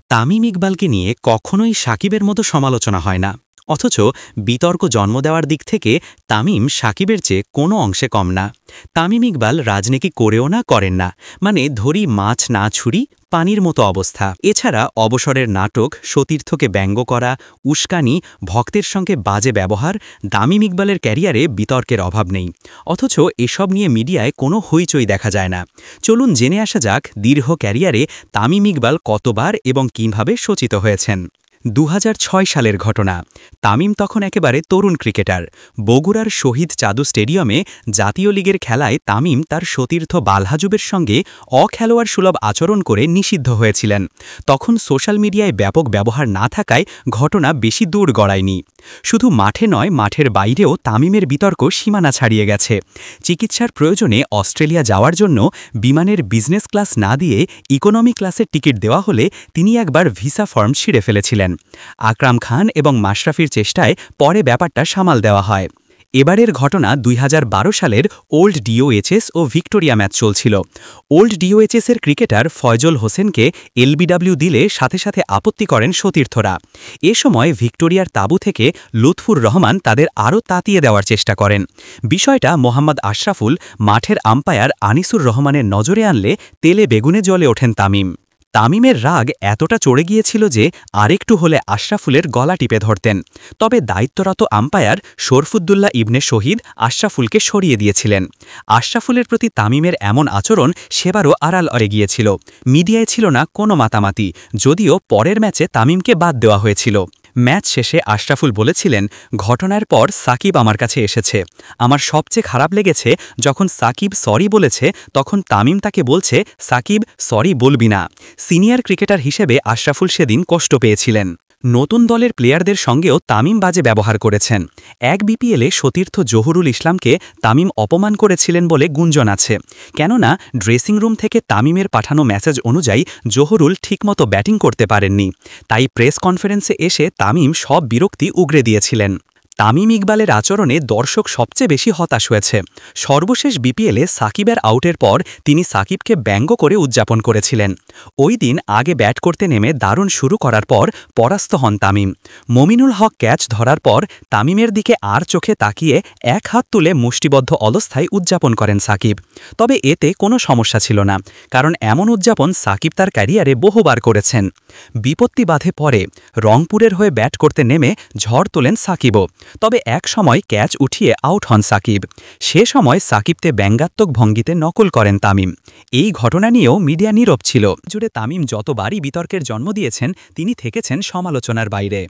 তামিম ইকবালকে নিয়ে কখনোই সাকিবের মতো সমালোচনা হয় না। অথচ বিতর্ক জন্ম দেওয়ার দিক থেকে তামিম সাকিবের চেয়ে কোনো অংশে কম না। তামিম ইকবাল রাজনীতি করেও না, করেন না, মানে ধরি মাছ না ছুরি পানির মতো অবস্থা। এছাড়া অবসরের নাটক, সতীর্থকে ব্যঙ্গ করা, উস্কানি, ভক্তের সঙ্গে বাজে ব্যবহার, তামিম ইকবালের ক্যারিয়ারে বিতর্কের অভাব নেই। অথচ এসব নিয়ে মিডিয়ায় কোনো হইচই দেখা যায় না। চলুন জেনে আসা যাক দীর্ঘ ক্যারিয়ারে তামিম ইকবাল কতবার এবং কীভাবে শোচিত হয়েছেন। ২০০৬ সালের ঘটনা। তামিম তখন একেবারে তরুণ ক্রিকেটার। বগুড়ার শহীদ চাঁদু স্টেডিয়ামে জাতীয় লিগের খেলায় তামিম তার সতীর্থ বালহাজুবের সঙ্গে অখেলোয়াড় সুলভ আচরণ করে নিষিদ্ধ হয়েছিলেন। তখন সোশ্যাল মিডিয়ায় ব্যাপক ব্যবহার না থাকায় ঘটনা বেশি দূর গড়ায়নি। শুধু মাঠে নয়, মাঠের বাইরেও তামিমের বিতর্ক সীমানা ছাড়িয়ে গেছে। চিকিৎসার প্রয়োজনে অস্ট্রেলিয়া যাওয়ার জন্য বিমানের বিজনেস ক্লাস না দিয়ে ইকোনমি ক্লাসের টিকিট দেওয়া হলে তিনি একবার ভিসা ফর্ম ছিঁড়ে ফেলেছিলেন। আকরাম খান এবং মাশরাফির চেষ্টায় পরে ব্যাপারটা সামাল দেওয়া হয়। এবারের ঘটনা ২০১২ সালের ওল্ড ডিওএইচএস ও ভিক্টোরিয়া ম্যাচ চলছিল। ওল্ড ডিওএইচএসের ক্রিকেটার ফয়জল হোসেনকে এলবিডব্লিউ দিলে সাথে সাথে আপত্তি করেন সতীর্থরা। এ সময় ভিক্টোরিয়ার তাঁবু থেকে লুৎফুর রহমান তাদের আরও তাতিয়ে দেওয়ার চেষ্টা করেন। বিষয়টা মোহাম্মদ আশরাফুল, মাঠের আম্পায়ার আনিসুর রহমানের নজরে আনলে তেলে বেগুনে জ্বলে ওঠেন তামিম। তামিমের রাগ এতটা চড়ে গিয়েছিল যে আরেকটু হলে আশরাফুলের গলা টিপে ধরতেন। তবে দায়িত্বরত আম্পায়ার শরফুদ্দুল্লাহ ইবনে শহীদ আশরাফুলকে সরিয়ে দিয়েছিলেন। আশরাফুলের প্রতি তামিমের এমন আচরণ সেবারও আড়াল অরে গিয়েছিল। মিডিয়ায় ছিল না কোনো মাতামাতি, যদিও পরের ম্যাচে তামিমকে বাদ দেওয়া হয়েছিল। ম্যাচ শেষে আশরাফুল বলেছিলেন, ঘটনার পর সাকিব আমার কাছে এসেছে। আমার সবচেয়ে খারাপ লেগেছে যখন সাকিব সরি বলেছে, তখন তামিম তাকে বলছে, সাকিব সরি বলবি না। সিনিয়র ক্রিকেটার হিসেবে আশরাফুল সেদিন কষ্ট পেয়েছিলেন। নতুন দলের প্লেয়ারদের সঙ্গেও তামিম বাজে ব্যবহার করেছেন। এক বিপিএলে সতীর্থ জহুরুল ইসলামকে তামিম অপমান করেছিলেন বলে গুঞ্জন আছে। কেননা ড্রেসিং রুম থেকে তামিমের পাঠানো মেসেজ অনুযায়ী জহুরুল ঠিকমতো ব্যাটিং করতে পারেননি। তাই প্রেস কনফারেন্সে এসে তামিম সব বিরক্তি উগরে দিয়েছিলেন। তামিম ইকবালের আচরণে দর্শক সবচেয়ে বেশি হতাশ হয়েছে। সর্বশেষ বিপিএলে সাকিবের আউটের পর তিনি সাকিবকে ব্যঙ্গ করে উদযাপন করেছিলেন। ওই দিন আগে ব্যাট করতে নেমে দারুণ শুরু করার পর পরাস্ত হন তামিম। মমিনুল হক ক্যাচ ধরার পর তামিমের দিকে আর চোখে তাকিয়ে এক হাত তুলে মুষ্টিবদ্ধ অবস্থায় উদযাপন করেন সাকিব। তবে এতে কোনো সমস্যা ছিল না, কারণ এমন উদযাপন সাকিব তার ক্যারিয়ারে বহুবার করেছেন। বিপত্তি বাধে পরে রংপুরের হয়ে ব্যাট করতে নেমে ঝড় তোলেন সাকিবও। তবে এক সময় ক্যাচ উঠিয়ে আউট হন সাকিব। সে সময় সাকিবকে ব্যঙ্গাত্মক ভঙ্গিতে নকল করেন তামিম। এই ঘটনা নিয়েও মিডিয়া নীরব ছিল। জুড়ে তামিম যতবারই বিতর্কের জন্ম দিয়েছেন, তিনি থেকেছেন সমালোচনার বাইরে।